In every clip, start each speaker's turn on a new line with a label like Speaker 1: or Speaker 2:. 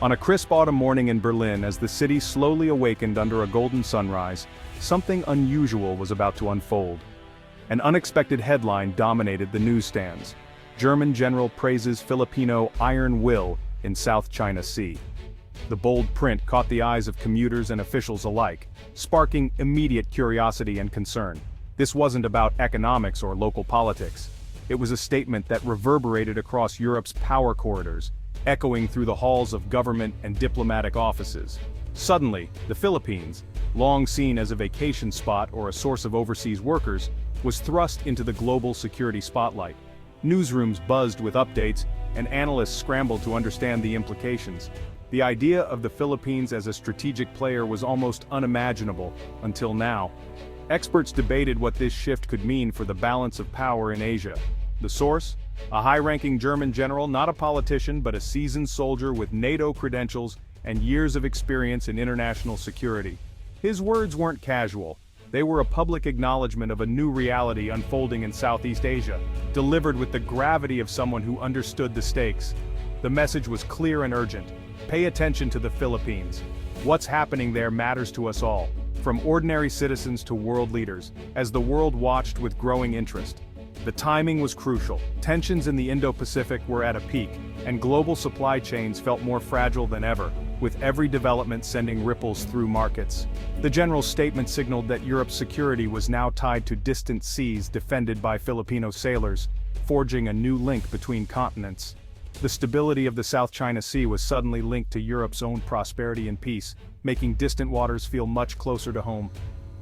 Speaker 1: On a crisp autumn morning in Berlin, as the city slowly awakened under a golden sunrise, something unusual was about to unfold. An unexpected headline dominated the newsstands. German general praises Filipino iron will in South China Sea. The bold print caught the eyes of commuters and officials alike, sparking immediate curiosity and concern. This wasn't about economics or local politics. It was a statement that reverberated across Europe's power corridors, echoing through the halls of government and diplomatic offices. Suddenly, the Philippines, long seen as a vacation spot or a source of overseas workers, was thrust into the global security spotlight. Newsrooms buzzed with updates, and analysts scrambled to understand the implications. The idea of the Philippines as a strategic player was almost unimaginable, until now. Experts debated what this shift could mean for the balance of power in Asia. The source? A high-ranking German general, not a politician but a seasoned soldier with NATO credentials and years of experience in international security. His words weren't casual. They were a public acknowledgement of a new reality unfolding in Southeast Asia, delivered with the gravity of someone who understood the stakes. The message was clear and urgent. Pay attention to the Philippines. What's happening there matters to us all, from ordinary citizens to world leaders, as the world watched with growing interest. The timing was crucial. Tensions in the Indo-Pacific were at a peak, and global supply chains felt more fragile than ever, with every development sending ripples through markets. The general's statement signaled that Europe's security was now tied to distant seas defended by Filipino sailors, forging a new link between continents. The stability of the South China Sea was suddenly linked to Europe's own prosperity and peace, making distant waters feel much closer to home.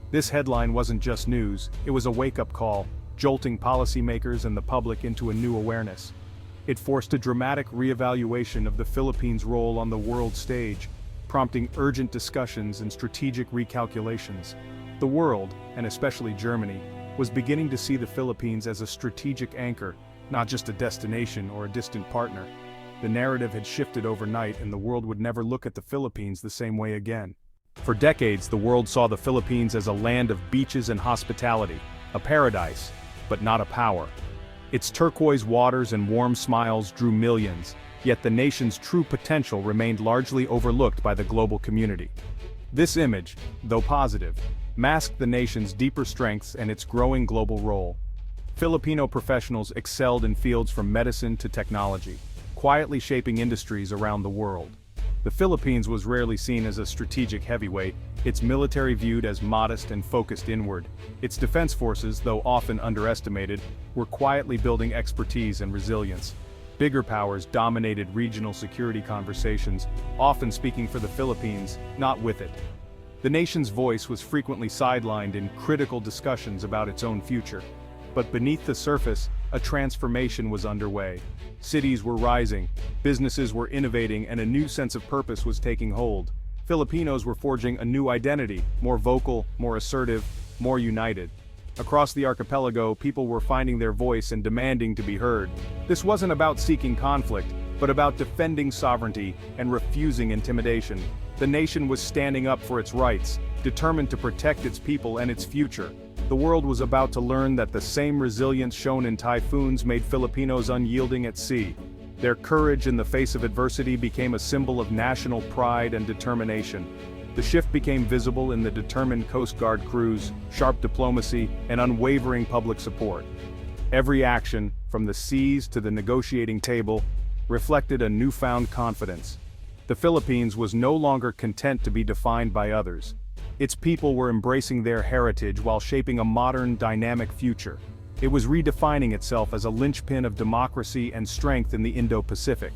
Speaker 1: This headline wasn't just news, it was a wake-up call, jolting policymakers and the public into a new awareness. It forced a dramatic reevaluation of the Philippines' role on the world stage, prompting urgent discussions and strategic recalculations. The world, and especially Germany, was beginning to see the Philippines as a strategic anchor, not just a destination or a distant partner. The narrative had shifted overnight, and the world would never look at the Philippines the same way again. For decades, the world saw the Philippines as a land of beaches and hospitality, a paradise, but not a power. Its turquoise waters and warm smiles drew millions, yet the nation's true potential remained largely overlooked by the global community. This image, though positive, masked the nation's deeper strengths and its growing global role. Filipino professionals excelled in fields from medicine to technology, quietly shaping industries around the world. The Philippines was rarely seen as a strategic heavyweight, its military viewed as modest and focused inward. Its defense forces, though often underestimated, were quietly building expertise and resilience. Bigger powers dominated regional security conversations, often speaking for the Philippines, not with it. The nation's voice was frequently sidelined in critical discussions about its own future. But beneath the surface, a transformation was underway. Cities were rising, businesses were innovating, and a new sense of purpose was taking hold. Filipinos were forging a new identity, more vocal, more assertive, more united. Across the archipelago, people were finding their voice and demanding to be heard. This wasn't about seeking conflict, but about defending sovereignty and refusing intimidation. The nation was standing up for its rights, determined to protect its people and its future. The world was about to learn that the same resilience shown in typhoons made Filipinos unyielding at sea. Their courage in the face of adversity became a symbol of national pride and determination. The shift became visible in the determined Coast Guard crews, sharp diplomacy, and unwavering public support. Every action, from the seas to the negotiating table, reflected a newfound confidence. The Philippines was no longer content to be defined by others. Its people were embracing their heritage while shaping a modern, dynamic future. It was redefining itself as a linchpin of democracy and strength in the Indo-Pacific.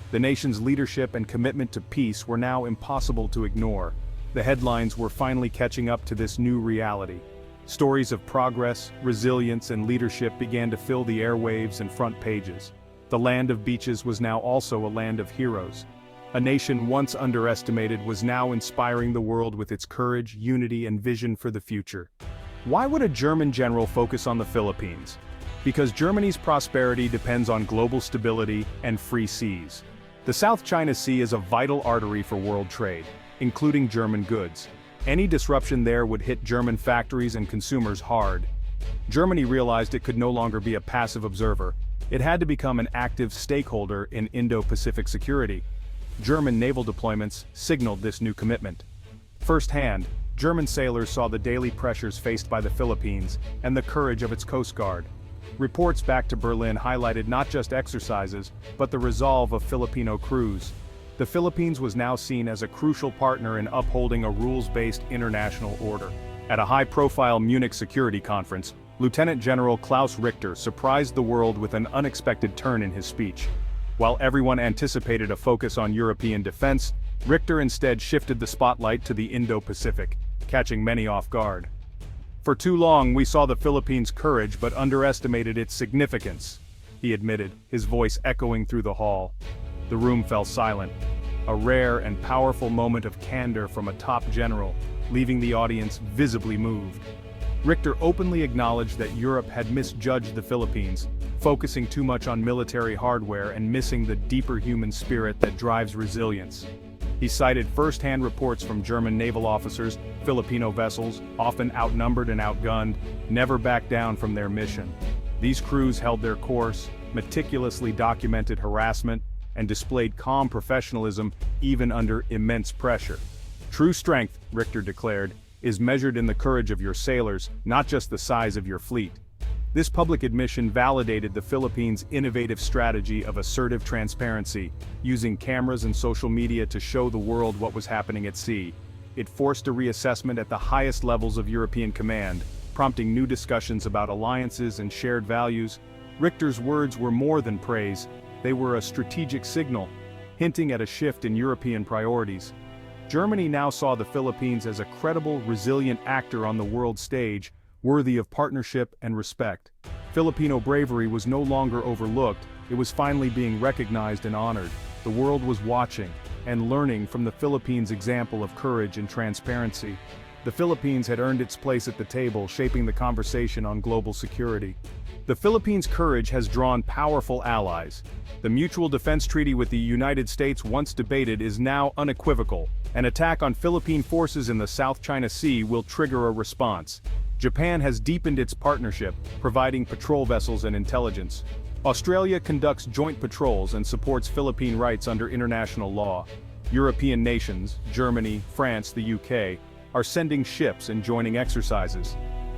Speaker 1: The nation's leadership and commitment to peace were now impossible to ignore. The headlines were finally catching up to this new reality. Stories of progress, resilience, and leadership began to fill the airwaves and front pages. The land of beaches was now also a land of heroes. A nation once underestimated was now inspiring the world with its courage, unity, and vision for the future. Why would a German general focus on the Philippines? Because Germany's prosperity depends on global stability and free seas. The South China Sea is a vital artery for world trade, including German goods. Any disruption there would hit German factories and consumers hard. Germany realized it could no longer be a passive observer. It had to become an active stakeholder in Indo-Pacific security. German naval deployments signaled this new commitment. Firsthand, German sailors saw the daily pressures faced by the Philippines and the courage of its Coast Guard. Reports back to Berlin highlighted not just exercises, but the resolve of Filipino crews. The Philippines was now seen as a crucial partner in upholding a rules-based international order. At a high-profile Munich security conference, Lieutenant General Klaus Richter surprised the world with an unexpected turn in his speech. While everyone anticipated a focus on European defense, Richter instead shifted the spotlight to the Indo-Pacific, catching many off guard. "For too long we saw the Philippines' courage but underestimated its significance," he admitted, his voice echoing through the hall. The room fell silent, a rare and powerful moment of candor from a top general, leaving the audience visibly moved. Richter openly acknowledged that Europe had misjudged the Philippines, focusing too much on military hardware and missing the deeper human spirit that drives resilience. He cited first-hand reports from German naval officers: Filipino vessels, often outnumbered and outgunned, never backed down from their mission. These crews held their course, meticulously documented harassment, and displayed calm professionalism even under immense pressure. "True strength," Richter declared, "is measured in the courage of your sailors, not just the size of your fleet." This public admission validated the Philippines' innovative strategy of assertive transparency, using cameras and social media to show the world what was happening at sea. It forced a reassessment at the highest levels of European command, prompting new discussions about alliances and shared values. Richter's words were more than praise, they were a strategic signal, hinting at a shift in European priorities. Germany now saw the Philippines as a credible, resilient actor on the world stage, worthy of partnership and respect. Filipino bravery was no longer overlooked, it was finally being recognized and honored. The world was watching and learning from the Philippines' example of courage and transparency. The Philippines had earned its place at the table, shaping the conversation on global security. The Philippines' courage has drawn powerful allies. The Mutual Defense Treaty with the United States, once debated, is now unequivocal. An attack on Philippine forces in the South China Sea will trigger a response. Japan has deepened its partnership, providing patrol vessels and intelligence. Australia conducts joint patrols and supports Philippine rights under international law. European nations, Germany, France, the UK, are sending ships and joining exercises.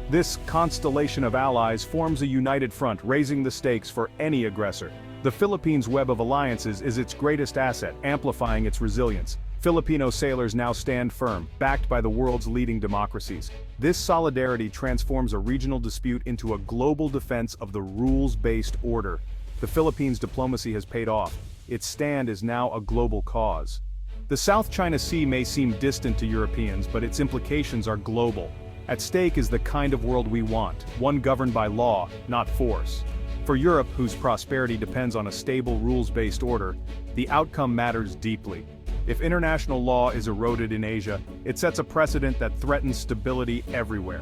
Speaker 1: This constellation of allies forms a united front, raising the stakes for any aggressor. The Philippines' web of alliances is its greatest asset, amplifying its resilience. Filipino sailors now stand firm, backed by the world's leading democracies. This solidarity transforms a regional dispute into a global defense of the rules-based order. The Philippines' diplomacy has paid off. Its stand is now a global cause. The South China Sea may seem distant to Europeans, but its implications are global. At stake is the kind of world we want, one governed by law, not force. For Europe, whose prosperity depends on a stable rules-based order, the outcome matters deeply. If international law is eroded in Asia, it sets a precedent that threatens stability everywhere.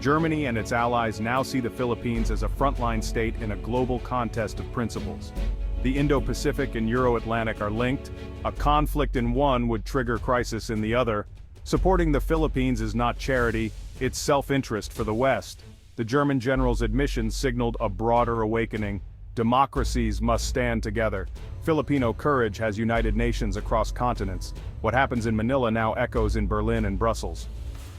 Speaker 1: Germany and its allies now see the Philippines as a frontline state in a global contest of principles. The Indo-Pacific and Euro-Atlantic are linked. A conflict in one would trigger crisis in the other. Supporting the Philippines is not charity, it's self-interest for the West. The German general's admission signaled a broader awakening. Democracies must stand together. Filipino courage has united nations across continents. What happens in Manila now echoes in Berlin and Brussels.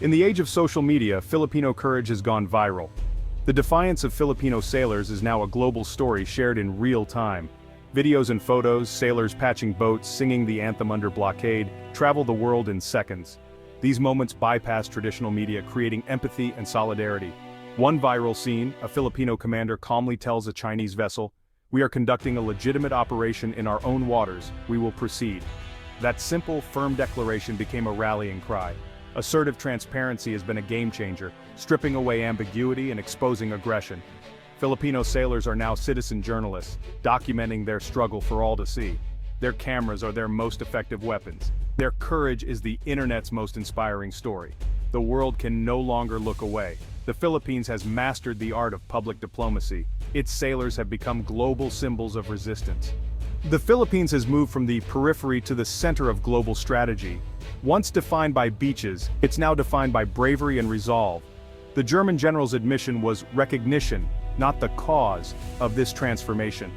Speaker 1: In the age of social media, Filipino courage has gone viral. The defiance of Filipino sailors is now a global story shared in real time. Videos and photos, sailors patching boats, singing the anthem under blockade, travel the world in seconds. These moments bypass traditional media, creating empathy and solidarity. One viral scene, a Filipino commander calmly tells a Chinese vessel, "We are conducting a legitimate operation in our own waters, we will proceed." That simple, firm declaration became a rallying cry. Assertive transparency has been a game-changer, stripping away ambiguity and exposing aggression. Filipino sailors are now citizen journalists, documenting their struggle for all to see. Their cameras are their most effective weapons. Their courage is the internet's most inspiring story. The world can no longer look away. The Philippines has mastered the art of public diplomacy. Its sailors have become global symbols of resistance. The Philippines has moved from the periphery to the center of global strategy. Once defined by beaches, it's now defined by bravery and resolve. The German general's admission was recognition, not the cause, of this transformation.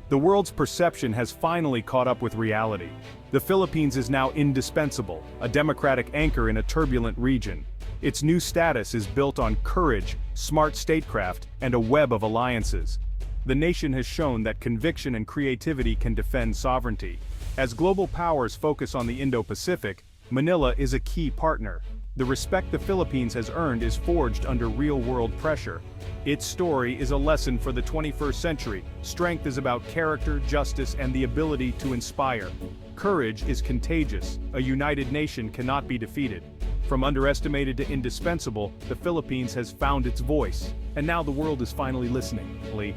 Speaker 1: The world's perception has finally caught up with reality. The Philippines is now indispensable, a democratic anchor in a turbulent region. Its new status is built on courage, smart statecraft, and a web of alliances. The nation has shown that conviction and creativity can defend sovereignty. As global powers focus on the Indo-Pacific, Manila is a key partner. The respect the Philippines has earned is forged under real-world pressure. Its story is a lesson for the 21st century. Strength is about character, justice, and the ability to inspire. Courage is contagious. A united nation cannot be defeated. From underestimated to indispensable, the Philippines has found its voice. And now the world is finally listening, Lee.